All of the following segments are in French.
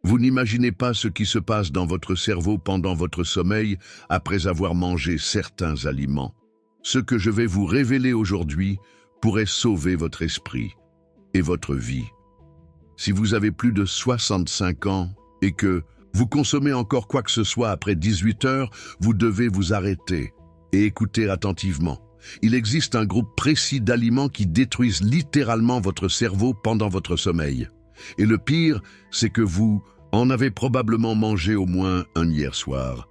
Vous n'imaginez pas ce qui se passe dans votre cerveau pendant votre sommeil après avoir mangé certains aliments. Ce que je vais vous révéler aujourd'hui pourrait sauver votre esprit et votre vie. Si vous avez plus de 65 ans et que vous consommez encore quoi que ce soit après 18 heures, vous devez vous arrêter et écouter attentivement. Il existe un groupe précis d'aliments qui détruisent littéralement votre cerveau pendant votre sommeil. Et le pire, c'est que vous en avez probablement mangé au moins un hier soir.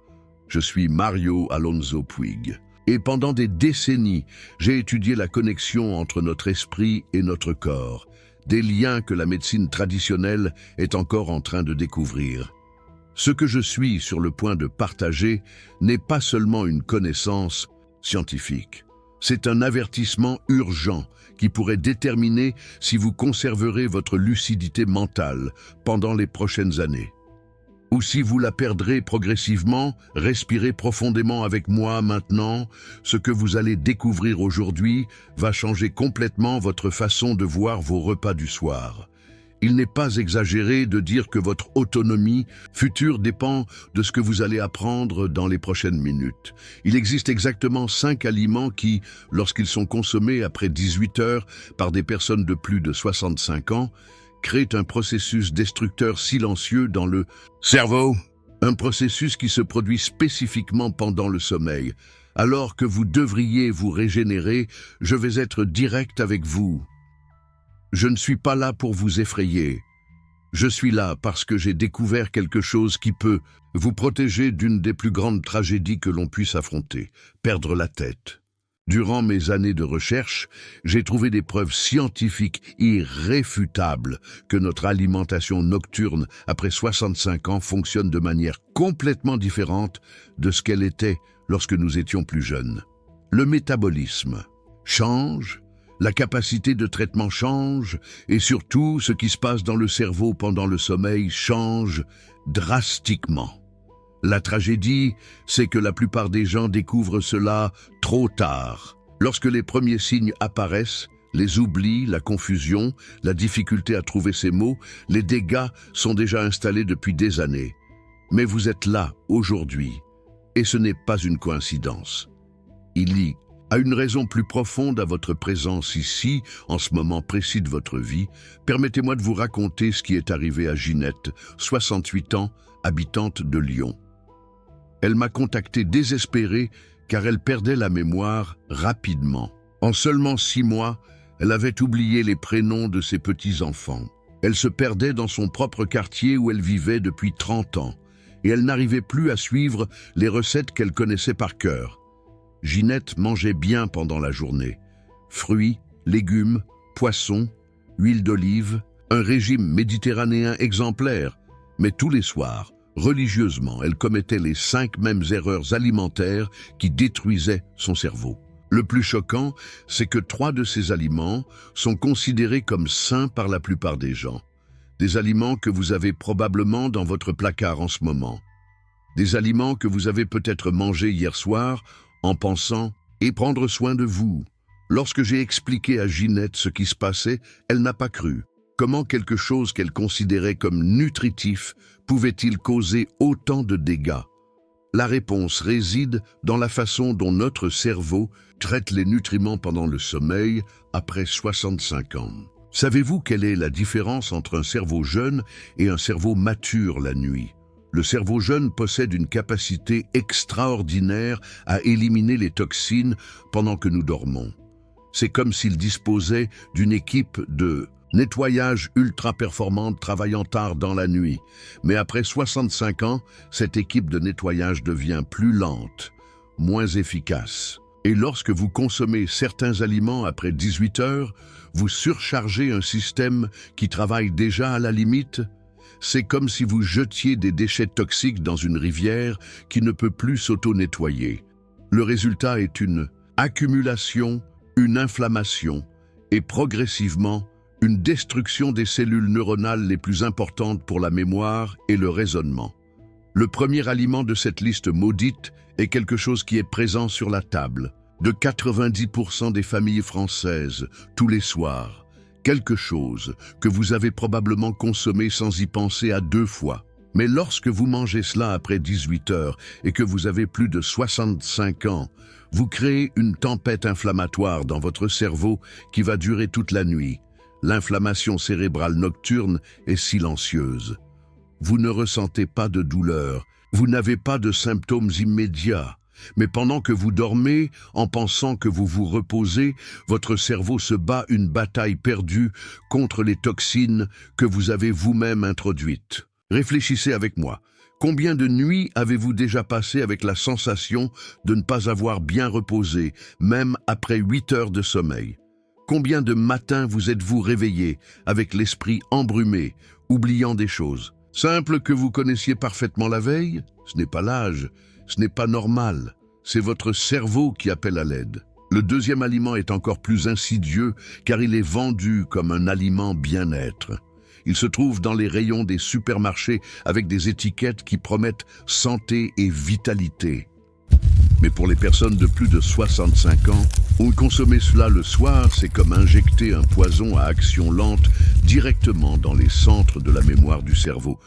Je suis Mario Alonso Puig. Et pendant des décennies, j'ai étudié la connexion entre notre esprit et notre corps, des liens que la médecine traditionnelle est encore en train de découvrir. Ce que je suis sur le point de partager n'est pas seulement une connaissance scientifique. C'est un avertissement urgent qui pourrait déterminer si vous conserverez votre lucidité mentale pendant les prochaines années. Ou si vous la perdrez progressivement, respirez profondément avec moi maintenant. Ce que vous allez découvrir aujourd'hui va changer complètement votre façon de voir vos repas du soir. Il n'est pas exagéré de dire que votre autonomie future dépend de ce que vous allez apprendre dans les prochaines minutes. Il existe exactement 5 aliments qui, lorsqu'ils sont consommés après 18 heures par des personnes de plus de 65 ans, créent un processus destructeur silencieux dans le cerveau. Un processus qui se produit spécifiquement pendant le sommeil. Alors que vous devriez vous régénérer, je vais être direct avec vous. Je ne suis pas là pour vous effrayer. Je suis là parce que j'ai découvert quelque chose qui peut vous protéger d'une des plus grandes tragédies que l'on puisse affronter, perdre la tête. Durant mes années de recherche, j'ai trouvé des preuves scientifiques irréfutables que notre alimentation nocturne après 65 ans fonctionne de manière complètement différente de ce qu'elle était lorsque nous étions plus jeunes. Le métabolisme change, la capacité de traitement change, et surtout, ce qui se passe dans le cerveau pendant le sommeil change drastiquement. La tragédie, c'est que la plupart des gens découvrent cela trop tard. Lorsque les premiers signes apparaissent, les oublis, la confusion, la difficulté à trouver ses mots, les dégâts sont déjà installés depuis des années. Mais vous êtes là, aujourd'hui, et ce n'est pas une coïncidence. Il y a une raison plus profonde à votre présence ici, en ce moment précis de votre vie. Permettez-moi de vous raconter ce qui est arrivé à Ginette, 68 ans, habitante de Lyon. Elle m'a contacté désespérée car elle perdait la mémoire rapidement. En seulement 6 mois, elle avait oublié les prénoms de ses petits-enfants. Elle se perdait dans son propre quartier où elle vivait depuis 30 ans, et elle n'arrivait plus à suivre les recettes qu'elle connaissait par cœur. Ginette mangeait bien pendant la journée. Fruits, légumes, poissons, huile d'olive, un régime méditerranéen exemplaire. Mais tous les soirs, religieusement, elle commettait les 5 mêmes erreurs alimentaires qui détruisaient son cerveau. Le plus choquant, c'est que 3 de ces aliments sont considérés comme sains par la plupart des gens. Des aliments que vous avez probablement dans votre placard en ce moment. Des aliments que vous avez peut-être mangés hier soir en pensant et prendre soin de vous. Lorsque j'ai expliqué à Ginette ce qui se passait, elle n'a pas cru. Comment quelque chose qu'elle considérait comme nutritif pouvait-il causer autant de dégâts? La réponse réside dans la façon dont notre cerveau traite les nutriments pendant le sommeil après 65 ans. Savez-vous quelle est la différence entre un cerveau jeune et un cerveau mature la nuit? Le cerveau jeune possède une capacité extraordinaire à éliminer les toxines pendant que nous dormons. C'est comme s'il disposait d'une équipe de nettoyage ultra performante travaillant tard dans la nuit. Mais après 65 ans, cette équipe de nettoyage devient plus lente, moins efficace. Et lorsque vous consommez certains aliments après 18 heures, vous surchargez un système qui travaille déjà à la limite. C'est comme si vous jetiez des déchets toxiques dans une rivière qui ne peut plus s'auto-nettoyer. Le résultat est une accumulation, une inflammation et progressivement une destruction des cellules neuronales les plus importantes pour la mémoire et le raisonnement. Le premier aliment de cette liste maudite est quelque chose qui est présent sur la table de 90% des familles françaises tous les soirs. Quelque chose que vous avez probablement consommé sans y penser à 2 fois. Mais lorsque vous mangez cela après 18 heures et que vous avez plus de 65 ans, vous créez une tempête inflammatoire dans votre cerveau qui va durer toute la nuit. L'inflammation cérébrale nocturne est silencieuse. Vous ne ressentez pas de douleur, vous n'avez pas de symptômes immédiats. Mais pendant que vous dormez, en pensant que vous vous reposez, votre cerveau se bat une bataille perdue contre les toxines que vous avez vous-même introduites. Réfléchissez avec moi. Combien de nuits avez-vous déjà passé avec la sensation de ne pas avoir bien reposé, même après 8 heures de sommeil? Combien de matins vous êtes-vous réveillé avec l'esprit embrumé, oubliant des choses simples que vous connaissiez parfaitement la veille? Ce n'est pas l'âge, ce n'est pas normal. C'est votre cerveau qui appelle à l'aide. Le deuxième aliment est encore plus insidieux car il est vendu comme un aliment bien-être. Il se trouve dans les rayons des supermarchés avec des étiquettes qui promettent santé et vitalité. Mais pour les personnes de plus de 65 ans, consommer cela le soir, c'est comme injecter un poison à action lente directement dans les centres de la mémoire du cerveau.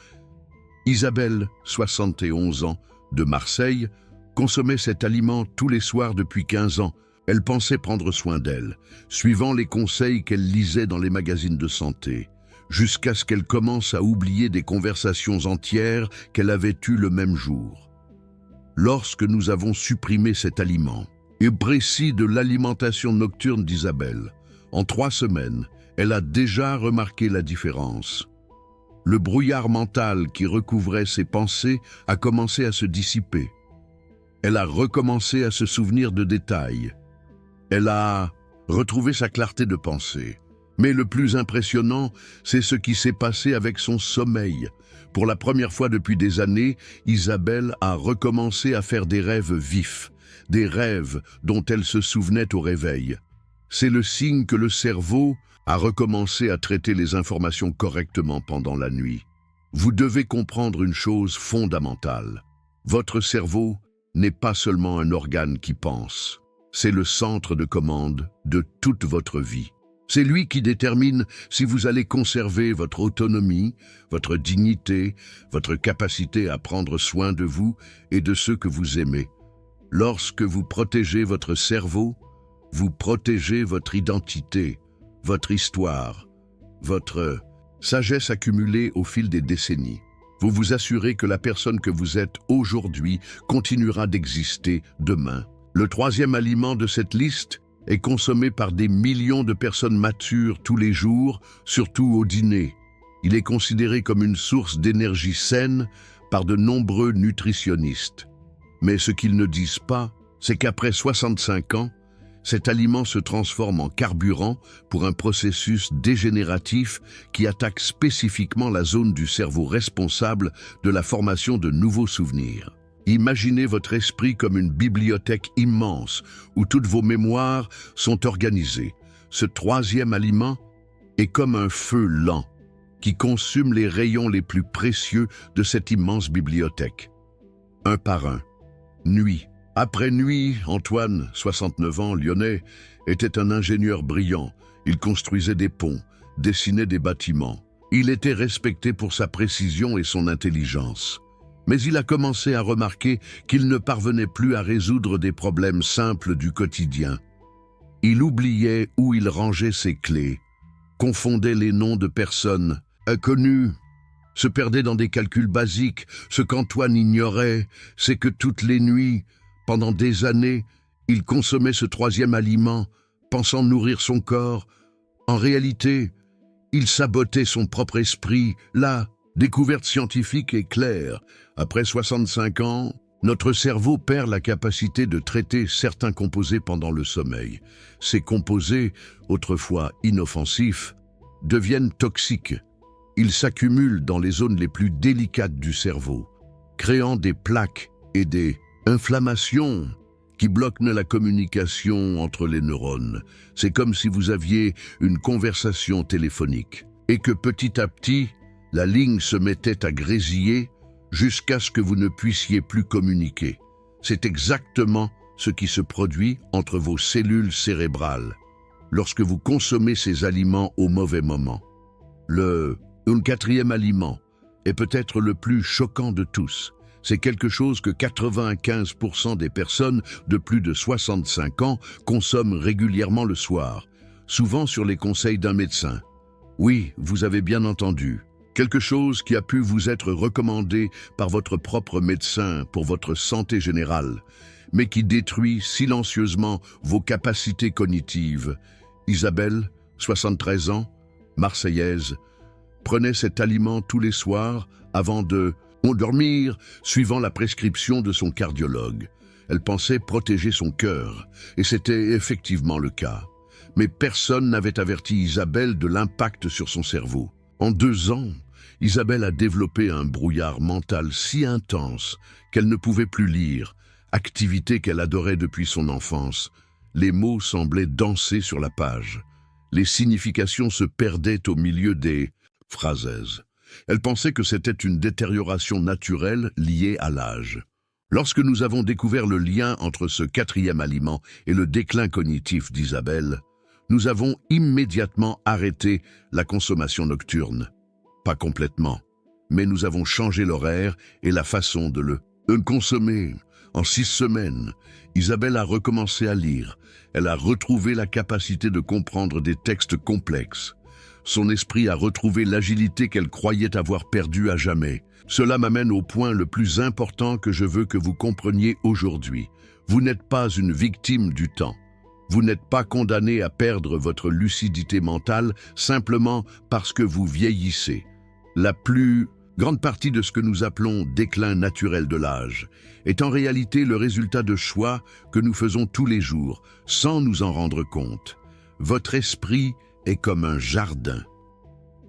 Isabelle, 71 ans, de Marseille, consommait cet aliment tous les soirs depuis 15 ans. Elle pensait prendre soin d'elle, suivant les conseils qu'elle lisait dans les magazines de santé, jusqu'à ce qu'elle commence à oublier des conversations entières qu'elle avait eues le même jour. Lorsque nous avons supprimé cet aliment, et précis de l'alimentation nocturne d'Isabelle, en 3 semaines, elle a déjà remarqué la différence. Le brouillard mental qui recouvrait ses pensées a commencé à se dissiper. Elle a recommencé à se souvenir de détails. Elle a retrouvé sa clarté de pensée. Mais le plus impressionnant, c'est ce qui s'est passé avec son sommeil. Pour la première fois depuis des années, Isabelle a recommencé à faire des rêves vifs, des rêves dont elle se souvenait au réveil. C'est le signe que le cerveau a recommencé à traiter les informations correctement pendant la nuit. Vous devez comprendre une chose fondamentale. Votre cerveau n'est pas seulement un organe qui pense. C'est le centre de commande de toute votre vie. C'est lui qui détermine si vous allez conserver votre autonomie, votre dignité, votre capacité à prendre soin de vous et de ceux que vous aimez. Lorsque vous protégez votre cerveau, vous protégez votre identité, votre histoire, votre sagesse accumulée au fil des décennies. Vous vous assurez que la personne que vous êtes aujourd'hui continuera d'exister demain. Le troisième aliment de cette liste est consommé par des millions de personnes matures tous les jours, surtout au dîner. Il est considéré comme une source d'énergie saine par de nombreux nutritionnistes. Mais ce qu'ils ne disent pas, c'est qu'après 65 ans, cet aliment se transforme en carburant pour un processus dégénératif qui attaque spécifiquement la zone du cerveau responsable de la formation de nouveaux souvenirs. Imaginez votre esprit comme une bibliothèque immense où toutes vos mémoires sont organisées. Ce troisième aliment est comme un feu lent qui consume les rayons les plus précieux de cette immense bibliothèque. Un par un, nuit après nuit, Antoine, 69 ans, lyonnais, était un ingénieur brillant. Il construisait des ponts, dessinait des bâtiments. Il était respecté pour sa précision et son intelligence. Mais il a commencé à remarquer qu'il ne parvenait plus à résoudre des problèmes simples du quotidien. Il oubliait où il rangeait ses clés, confondait les noms de personnes inconnues, se perdait dans des calculs basiques. Ce qu'Antoine ignorait, c'est que toutes les nuits, pendant des années, il consommait ce troisième aliment, pensant nourrir son corps. En réalité, il sabotait son propre esprit. La découverte scientifique est claire. Après 65 ans, notre cerveau perd la capacité de traiter certains composés pendant le sommeil. Ces composés, autrefois inoffensifs, deviennent toxiques. Ils s'accumulent dans les zones les plus délicates du cerveau, créant des plaques et des inflammations qui bloquent la communication entre les neurones. C'est comme si vous aviez une conversation téléphonique et que petit à petit, la ligne se mettait à grésiller jusqu'à ce que vous ne puissiez plus communiquer. C'est exactement ce qui se produit entre vos cellules cérébrales lorsque vous consommez ces aliments au mauvais moment. Un quatrième aliment est peut-être le plus choquant de tous. C'est quelque chose que 95% des personnes de plus de 65 ans consomment régulièrement le soir, souvent sur les conseils d'un médecin. Oui, vous avez bien entendu. Quelque chose qui a pu vous être recommandé par votre propre médecin pour votre santé générale, mais qui détruit silencieusement vos capacités cognitives. Isabelle, 73 ans, marseillaise, prenait cet aliment tous les soirs avant de dormir, suivant la prescription de son cardiologue. Elle pensait protéger son cœur, et c'était effectivement le cas. Mais personne n'avait averti Isabelle de l'impact sur son cerveau. En 2 ans, Isabelle a développé un brouillard mental si intense qu'elle ne pouvait plus lire, activité qu'elle adorait depuis son enfance. Les mots semblaient danser sur la page. Les significations se perdaient au milieu des phrases. Elle pensait que c'était une détérioration naturelle liée à l'âge. Lorsque nous avons découvert le lien entre ce 4e aliment et le déclin cognitif d'Isabelle, nous avons immédiatement arrêté la consommation nocturne. Pas complètement, mais nous avons changé l'horaire et la façon de le consommer. En 6 semaines, Isabelle a recommencé à lire. Elle a retrouvé la capacité de comprendre des textes complexes. Son esprit a retrouvé l'agilité qu'elle croyait avoir perdue à jamais. Cela m'amène au point le plus important que je veux que vous compreniez aujourd'hui. Vous n'êtes pas une victime du temps. Vous n'êtes pas condamné à perdre votre lucidité mentale simplement parce que vous vieillissez. La plus grande partie de ce que nous appelons déclin naturel de l'âge est en réalité le résultat de choix que nous faisons tous les jours, sans nous en rendre compte. Votre esprit est comme un jardin.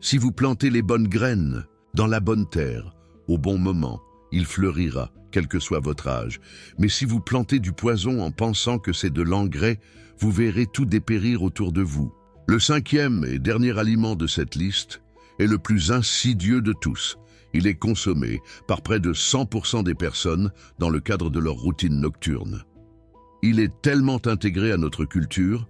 Si vous plantez les bonnes graines dans la bonne terre, au bon moment, il fleurira, quel que soit votre âge. Mais si vous plantez du poison en pensant que c'est de l'engrais, vous verrez tout dépérir autour de vous. Le 5e et dernier aliment de cette liste est le plus insidieux de tous. Il est consommé par près de 100% des personnes dans le cadre de leur routine nocturne. Il est tellement intégré à notre culture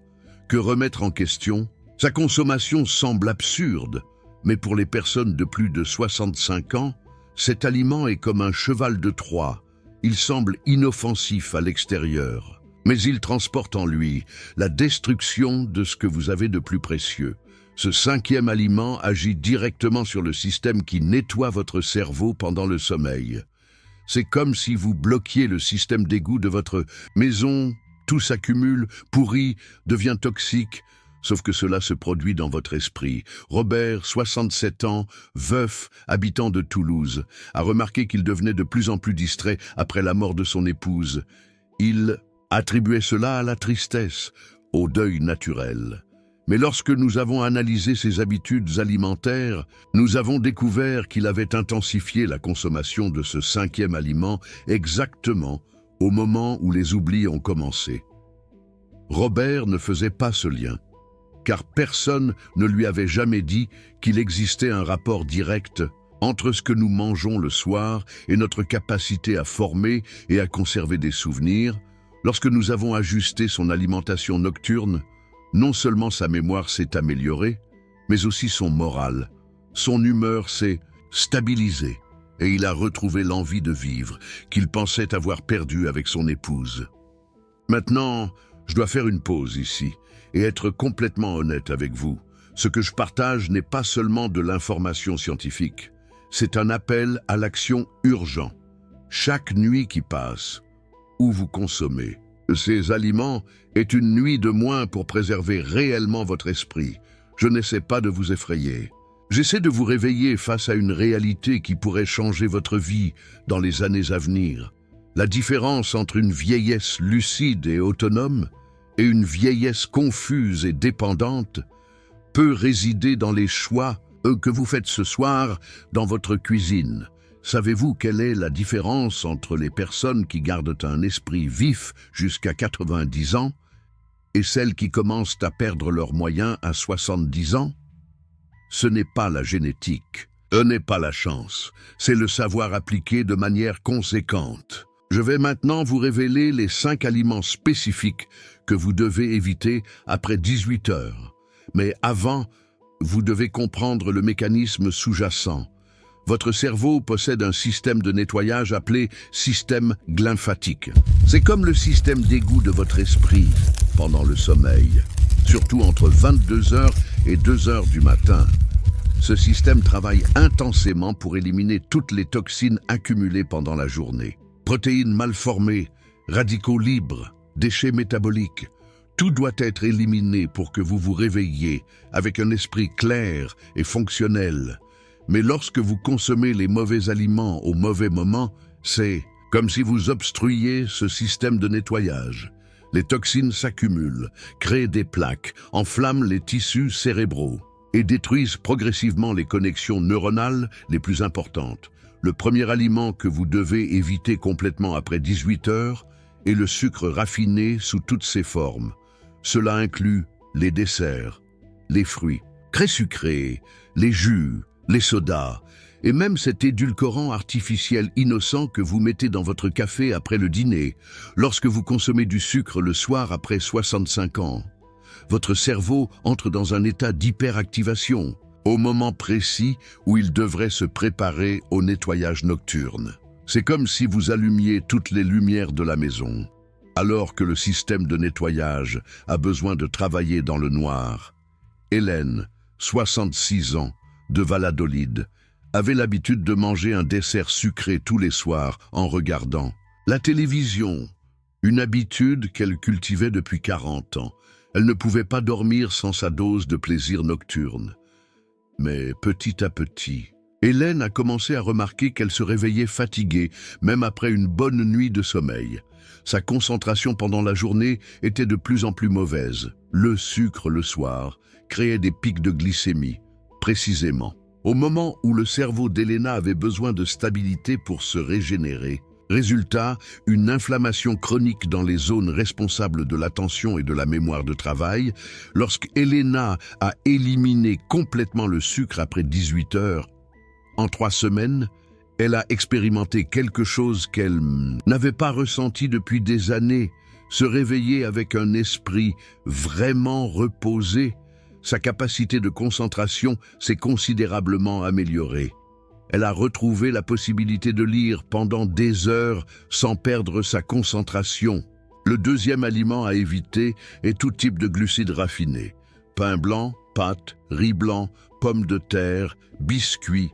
que remettre en question sa consommation semble absurde, mais pour les personnes de plus de 65 ans, cet aliment est comme un cheval de Troie. Il semble inoffensif à l'extérieur, mais il transporte en lui la destruction de ce que vous avez de plus précieux. Ce 5e aliment agit directement sur le système qui nettoie votre cerveau pendant le sommeil. C'est comme si vous bloquiez le système d'égout de votre maison. Tout s'accumule, pourrit, devient toxique, sauf que cela se produit dans votre esprit. Robert, 67 ans, veuf, habitant de Toulouse, a remarqué qu'il devenait de plus en plus distrait après la mort de son épouse. Il attribuait cela à la tristesse, au deuil naturel. Mais lorsque nous avons analysé ses habitudes alimentaires, nous avons découvert qu'il avait intensifié la consommation de ce 5e aliment exactement au moment où les oublis ont commencé. Robert ne faisait pas ce lien, car personne ne lui avait jamais dit qu'il existait un rapport direct entre ce que nous mangeons le soir et notre capacité à former et à conserver des souvenirs. Lorsque nous avons ajusté son alimentation nocturne, non seulement sa mémoire s'est améliorée, mais aussi son moral. Son humeur s'est stabilisée et il a retrouvé l'envie de vivre qu'il pensait avoir perdue avec son épouse. Maintenant, je dois faire une pause ici et être complètement honnête avec vous. Ce que je partage n'est pas seulement de l'information scientifique, c'est un appel à l'action urgent. Chaque nuit qui passe, où vous consommez ces aliments, est une nuit de moins pour préserver réellement votre esprit. Je n'essaie pas de vous effrayer. J'essaie de vous réveiller face à une réalité qui pourrait changer votre vie dans les années à venir. La différence entre une vieillesse lucide et autonome et une vieillesse confuse et dépendante peut résider dans les choix que vous faites ce soir dans votre cuisine. Savez-vous quelle est la différence entre les personnes qui gardent un esprit vif jusqu'à 90 ans et celles qui commencent à perdre leurs moyens à 70 ans? Ce n'est pas la génétique, ce n'est pas la chance, c'est le savoir appliqué de manière conséquente. Je vais maintenant vous révéler les 5 aliments spécifiques que vous devez éviter après 18 heures. Mais avant, vous devez comprendre le mécanisme sous-jacent. Votre cerveau possède un système de nettoyage appelé système glymphatique. C'est comme le système d'égout de votre esprit pendant le sommeil, surtout entre 22 heures et 2 heures du matin. Ce système travaille intensément pour éliminer toutes les toxines accumulées pendant la journée. Protéines mal formées, radicaux libres, déchets métaboliques, tout doit être éliminé pour que vous vous réveilliez avec un esprit clair et fonctionnel. Mais lorsque vous consommez les mauvais aliments au mauvais moment, c'est comme si vous obstruiez ce système de nettoyage. Les toxines s'accumulent, créent des plaques, enflamment les tissus cérébraux et détruisent progressivement les connexions neuronales les plus importantes. Le premier aliment que vous devez éviter complètement après 18 heures est le sucre raffiné sous toutes ses formes. Cela inclut les desserts, les fruits très sucrés, les jus, les sodas, et même cet édulcorant artificiel innocent que vous mettez dans votre café après le dîner, lorsque vous consommez du sucre le soir après 65 ans. Votre cerveau entre dans un état d'hyperactivation, au moment précis où il devrait se préparer au nettoyage nocturne. C'est comme si vous allumiez toutes les lumières de la maison, alors que le système de nettoyage a besoin de travailler dans le noir. Hélène, 66 ans, de Valladolid, avait l'habitude de manger un dessert sucré tous les soirs en regardant la télévision, une habitude qu'elle cultivait depuis 40 ans. Elle ne pouvait pas dormir sans sa dose de plaisir nocturne. Mais petit à petit, Hélène a commencé à remarquer qu'elle se réveillait fatiguée, même après une bonne nuit de sommeil. Sa concentration pendant la journée était de plus en plus mauvaise. Le sucre le soir créait des pics de glycémie, précisément au moment où le cerveau d'Helena avait besoin de stabilité pour se régénérer. Résultat, une inflammation chronique dans les zones responsables de l'attention et de la mémoire de travail. Lorsque Helena a éliminé complètement le sucre après 18 heures, en 3 semaines, elle a expérimenté quelque chose qu'elle n'avait pas ressenti depuis des années, se réveiller avec un esprit vraiment reposé. Sa capacité de concentration s'est considérablement améliorée. Elle a retrouvé la possibilité de lire pendant des heures sans perdre sa concentration. Le deuxième aliment à éviter est tout type de glucides raffinés. Pain blanc, pâtes, riz blanc, pommes de terre, biscuits.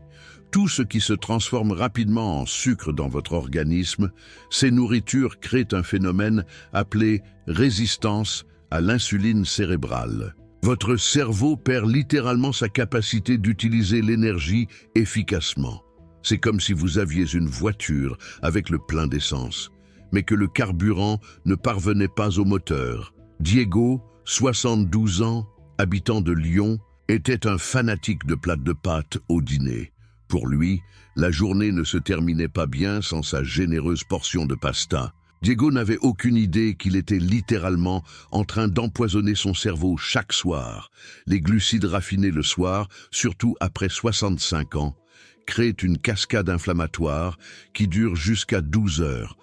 Tout ce qui se transforme rapidement en sucre dans votre organisme, ces nourritures créent un phénomène appelé résistance à l'insuline cérébrale. Votre cerveau perd littéralement sa capacité d'utiliser l'énergie efficacement. C'est comme si vous aviez une voiture avec le plein d'essence, mais que le carburant ne parvenait pas au moteur. Diego, 72 ans, habitant de Lyon, était un fanatique de plats de pâtes au dîner. Pour lui, la journée ne se terminait pas bien sans sa généreuse portion de pasta. Diego n'avait aucune idée qu'il était littéralement en train d'empoisonner son cerveau chaque soir. Les glucides raffinés le soir, surtout après 65 ans, créent une cascade inflammatoire qui dure jusqu'à 12 heures.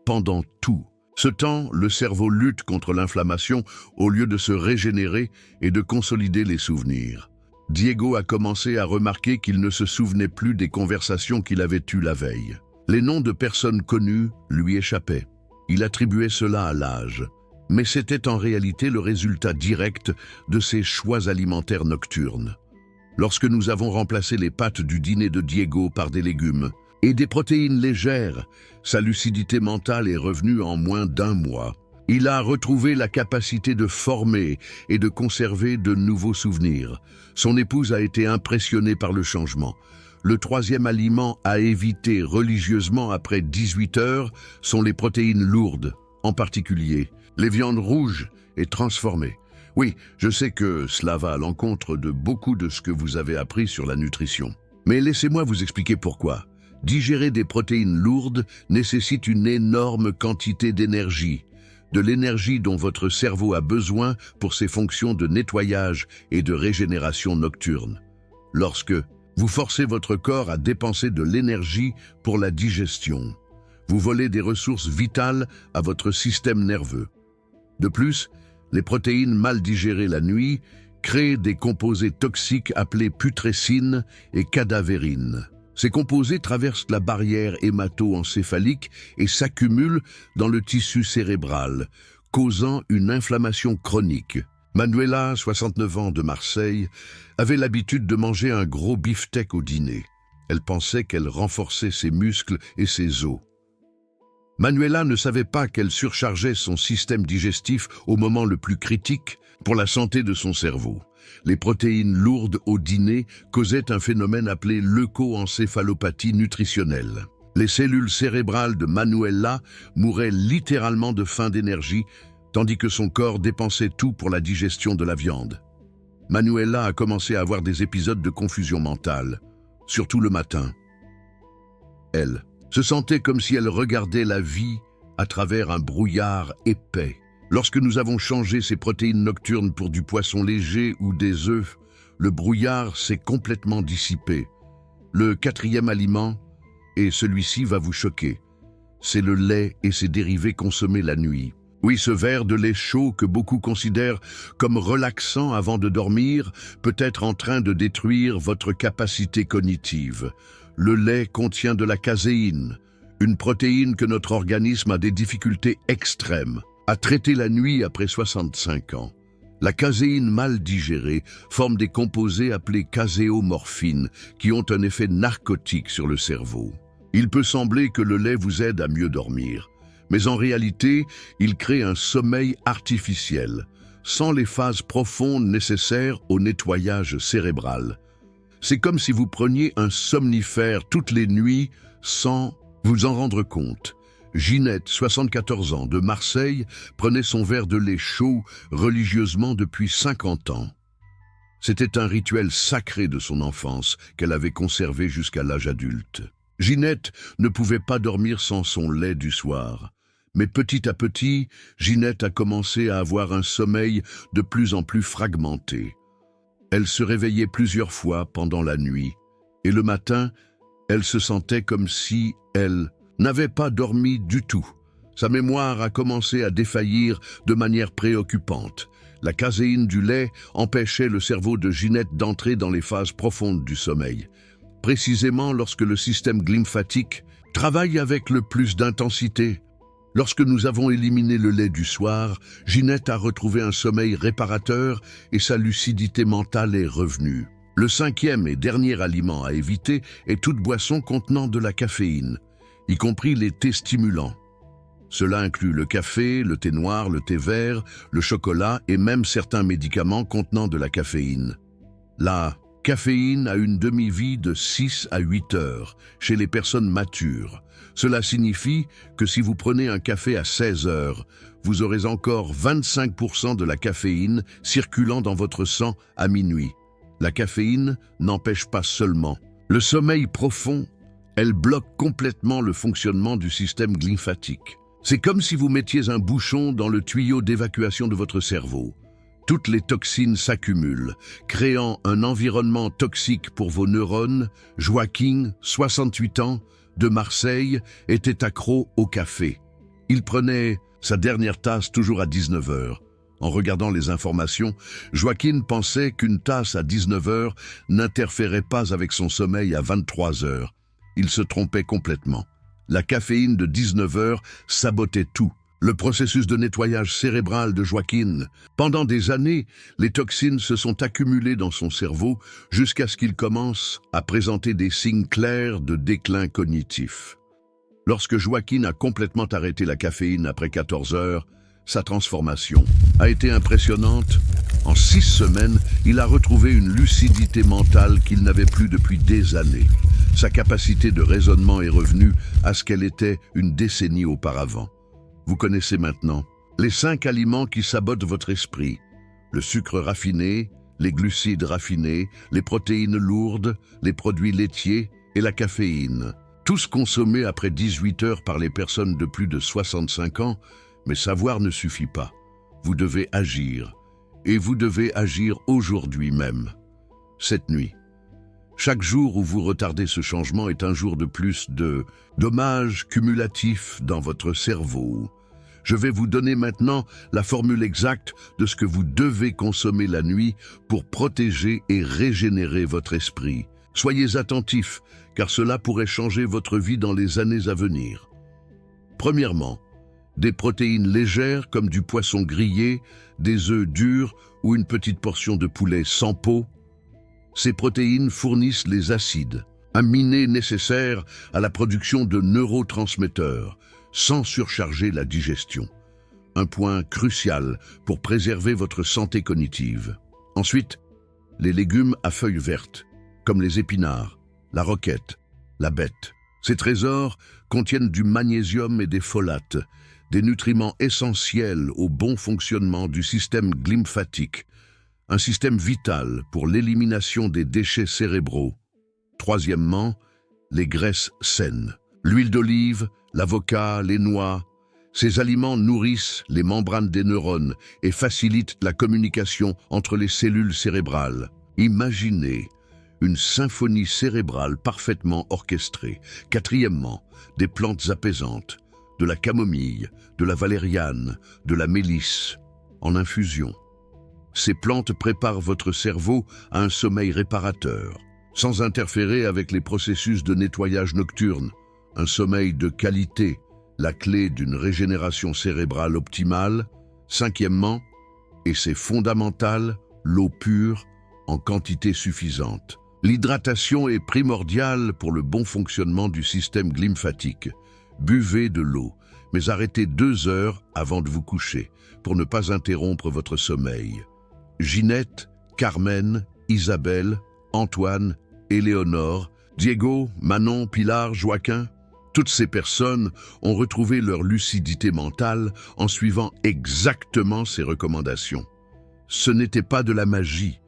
Pendant tout ce temps, le cerveau lutte contre l'inflammation au lieu de se régénérer et de consolider les souvenirs. Diego a commencé à remarquer qu'il ne se souvenait plus des conversations qu'il avait eues la veille. Les noms de personnes connues lui échappaient. Il attribuait cela à l'âge, mais c'était en réalité le résultat direct de ses choix alimentaires nocturnes. Lorsque nous avons remplacé les pâtes du dîner de Diego par des légumes et des protéines légères, sa lucidité mentale est revenue en moins d'1 mois. Il a retrouvé la capacité de former et de conserver de nouveaux souvenirs. Son épouse a été impressionnée par le changement. Le troisième aliment à éviter religieusement après 18 heures sont les protéines lourdes, en particulier les viandes rouges et transformées. Oui, je sais que cela va à l'encontre de beaucoup de ce que vous avez appris sur la nutrition. Mais laissez-moi vous expliquer pourquoi. Digérer des protéines lourdes nécessite une énorme quantité d'énergie, de l'énergie dont votre cerveau a besoin pour ses fonctions de nettoyage et de régénération nocturne. Lorsque vous forcez votre corps à dépenser de l'énergie pour la digestion, vous volez des ressources vitales à votre système nerveux. De plus, les protéines mal digérées la nuit créent des composés toxiques appelés putrescine et cadavérine. Ces composés traversent la barrière hémato-encéphalique et s'accumulent dans le tissu cérébral, causant une inflammation chronique. Manuela, 69 ans, de Marseille, avait l'habitude de manger un gros beefsteak au dîner. Elle pensait qu'elle renforçait ses muscles et ses os. Manuela ne savait pas qu'elle surchargeait son système digestif au moment le plus critique pour la santé de son cerveau. Les protéines lourdes au dîner causaient un phénomène appelé leucoencéphalopathie nutritionnelle. Les cellules cérébrales de Manuela mouraient littéralement de faim d'énergie, tandis que son corps dépensait tout pour la digestion de la viande. Manuela a commencé à avoir des épisodes de confusion mentale, surtout le matin. Elle se sentait comme si elle regardait la vie à travers un brouillard épais. Lorsque nous avons changé ces protéines nocturnes pour du poisson léger ou des œufs, le brouillard s'est complètement dissipé. Le quatrième aliment, et celui-ci va vous choquer, c'est le lait et ses dérivés consommés la nuit. Oui, ce verre de lait chaud que beaucoup considèrent comme relaxant avant de dormir peut être en train de détruire votre capacité cognitive. Le lait contient de la caséine, une protéine que notre organisme a des difficultés extrêmes à traiter la nuit après 65 ans. La caséine mal digérée forme des composés appelés caséomorphines qui ont un effet narcotique sur le cerveau. Il peut sembler que le lait vous aide à mieux dormir, mais en réalité, il crée un sommeil artificiel, sans les phases profondes nécessaires au nettoyage cérébral. C'est comme si vous preniez un somnifère toutes les nuits sans vous en rendre compte. Ginette, 74 ans, de Marseille, prenait son verre de lait chaud religieusement depuis 50 ans. C'était un rituel sacré de son enfance qu'elle avait conservé jusqu'à l'âge adulte. Ginette ne pouvait pas dormir sans son lait du soir. Mais petit à petit, Ginette a commencé à avoir un sommeil de plus en plus fragmenté. Elle se réveillait plusieurs fois pendant la nuit, et le matin, elle se sentait comme si elle n'avait pas dormi du tout. Sa mémoire a commencé à défaillir de manière préoccupante. La caséine du lait empêchait le cerveau de Ginette d'entrer dans les phases profondes du sommeil, précisément lorsque le système lymphatique travaille avec le plus d'intensité. Lorsque nous avons éliminé le lait du soir, Ginette a retrouvé un sommeil réparateur et sa lucidité mentale est revenue. Le cinquième et dernier aliment à éviter est toute boisson contenant de la caféine, y compris les thés stimulants. Cela inclut le café, le thé noir, le thé vert, le chocolat et même certains médicaments contenant de la caféine. La caféine a une demi-vie de 6 à 8 heures chez les personnes matures. Cela signifie que si vous prenez un café à 16 heures, vous aurez encore 25% de la caféine circulant dans votre sang à minuit. La caféine n'empêche pas seulement le sommeil profond, elle bloque complètement le fonctionnement du système lymphatique. C'est comme si vous mettiez un bouchon dans le tuyau d'évacuation de votre cerveau. Toutes les toxines s'accumulent, créant un environnement toxique pour vos neurones. Joaquin, 68 ans, de Marseille, était accro au café. Il prenait sa dernière tasse toujours à 19 heures. En regardant les informations, Joaquin pensait qu'une tasse à 19 heures n'interférait pas avec son sommeil à 23 heures. Il se trompait complètement. La caféine de 19 heures sabotait tout. Le processus de nettoyage cérébral de Joaquin. Pendant des années, les toxines se sont accumulées dans son cerveau jusqu'à ce qu'il commence à présenter des signes clairs de déclin cognitif. Lorsque Joaquin a complètement arrêté la caféine après 14 heures, sa transformation a été impressionnante. En 6 semaines, il a retrouvé une lucidité mentale qu'il n'avait plus depuis des années. Sa capacité de raisonnement est revenue à ce qu'elle était une décennie auparavant. Vous connaissez maintenant les 5 aliments qui sabotent votre esprit. Le sucre raffiné, les glucides raffinés, les protéines lourdes, les produits laitiers et la caféine. Tous consommés après 18 heures par les personnes de plus de 65 ans, mais savoir ne suffit pas. Vous devez agir, et vous devez agir aujourd'hui même, cette nuit. Chaque jour où vous retardez ce changement est un jour de plus de dommages cumulatifs dans votre cerveau. Je vais vous donner maintenant la formule exacte de ce que vous devez consommer la nuit pour protéger et régénérer votre esprit. Soyez attentifs, car cela pourrait changer votre vie dans les années à venir. Premièrement, des protéines légères comme du poisson grillé, des œufs durs ou une petite portion de poulet sans peau. Ces protéines fournissent les acides, aminés nécessaires à la production de neurotransmetteurs, sans surcharger la digestion. Un point crucial pour préserver votre santé cognitive. Ensuite, les légumes à feuilles vertes, comme les épinards, la roquette, la bête. Ces trésors contiennent du magnésium et des folates, des nutriments essentiels au bon fonctionnement du système glymphatique, un système vital pour l'élimination des déchets cérébraux. Troisièmement, les graisses saines. L'huile d'olive, l'avocat, les noix. Ces aliments nourrissent les membranes des neurones et facilitent la communication entre les cellules cérébrales. Imaginez une symphonie cérébrale parfaitement orchestrée. Quatrièmement, des plantes apaisantes, de la camomille, de la valériane, de la mélisse, en infusion. Ces plantes préparent votre cerveau à un sommeil réparateur, sans interférer avec les processus de nettoyage nocturne. Un sommeil de qualité, la clé d'une régénération cérébrale optimale. Cinquièmement, et c'est fondamental, l'eau pure en quantité suffisante. L'hydratation est primordiale pour le bon fonctionnement du système glymphatique. Buvez de l'eau, mais arrêtez 2 heures avant de vous coucher pour ne pas interrompre votre sommeil. Ginette, Carmen, Isabelle, Antoine, Éléonore, Diego, Manon, Pilar, Joaquin, toutes ces personnes ont retrouvé leur lucidité mentale en suivant exactement ces recommandations. Ce n'était pas de la magie,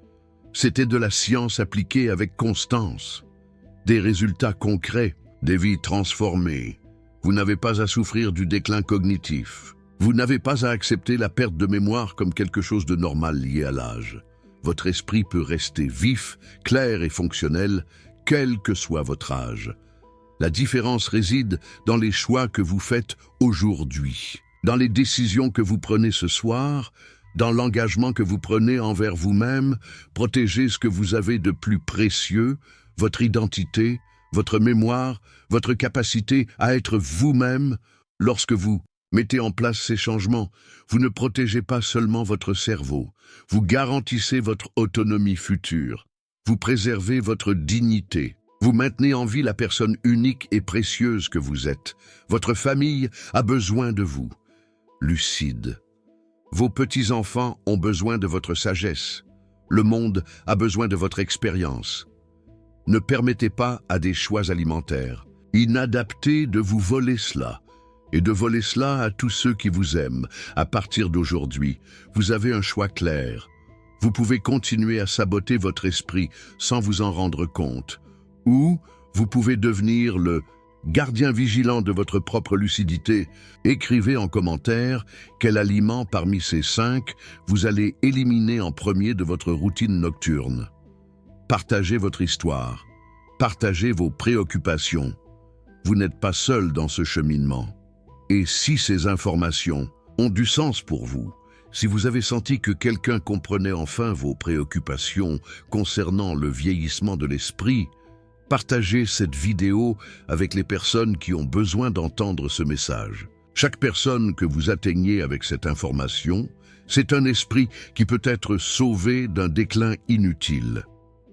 c'était de la science appliquée avec constance. Des résultats concrets, des vies transformées. Vous n'avez pas à souffrir du déclin cognitif. Vous n'avez pas à accepter la perte de mémoire comme quelque chose de normal lié à l'âge. Votre esprit peut rester vif, clair et fonctionnel, quel que soit votre âge. La différence réside dans les choix que vous faites aujourd'hui, dans les décisions que vous prenez ce soir, dans l'engagement que vous prenez envers vous-même. Protégez ce que vous avez de plus précieux, votre identité, votre mémoire, votre capacité à être vous-même. Lorsque vous mettez en place ces changements, vous ne protégez pas seulement votre cerveau, vous garantissez votre autonomie future, vous préservez votre dignité, vous maintenez en vie la personne unique et précieuse que vous êtes. Votre famille a besoin de vous. Lucide. Vos petits-enfants ont besoin de votre sagesse. Le monde a besoin de votre expérience. Ne permettez pas à des choix alimentaires inadaptés de vous voler cela, et de voler cela à tous ceux qui vous aiment. À partir d'aujourd'hui, vous avez un choix clair. Vous pouvez continuer à saboter votre esprit sans vous en rendre compte, ou vous pouvez devenir le gardien vigilant de votre propre lucidité. Écrivez en commentaire quel aliment parmi ces 5 vous allez éliminer en premier de votre routine nocturne. Partagez votre histoire, partagez vos préoccupations. Vous n'êtes pas seul dans ce cheminement. Et si ces informations ont du sens pour vous, si vous avez senti que quelqu'un comprenait enfin vos préoccupations concernant le vieillissement de l'esprit, partagez cette vidéo avec les personnes qui ont besoin d'entendre ce message. Chaque personne que vous atteignez avec cette information, c'est un esprit qui peut être sauvé d'un déclin inutile.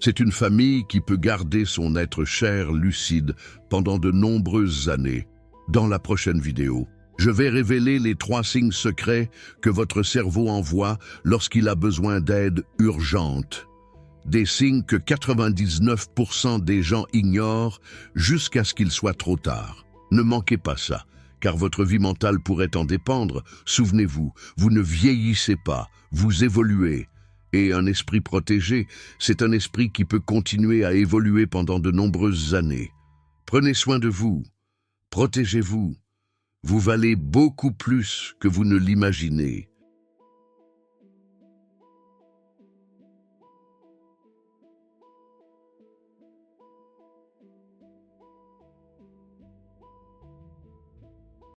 C'est une famille qui peut garder son être cher lucide pendant de nombreuses années. Dans la prochaine vidéo, je vais révéler les 3 signes secrets que votre cerveau envoie lorsqu'il a besoin d'aide urgente. Des signes que 99% des gens ignorent jusqu'à ce qu'il soit trop tard. Ne manquez pas ça, car votre vie mentale pourrait en dépendre. Souvenez-vous, vous ne vieillissez pas, vous évoluez. Et un esprit protégé, c'est un esprit qui peut continuer à évoluer pendant de nombreuses années. Prenez soin de vous, protégez-vous. Vous valez beaucoup plus que vous ne l'imaginez.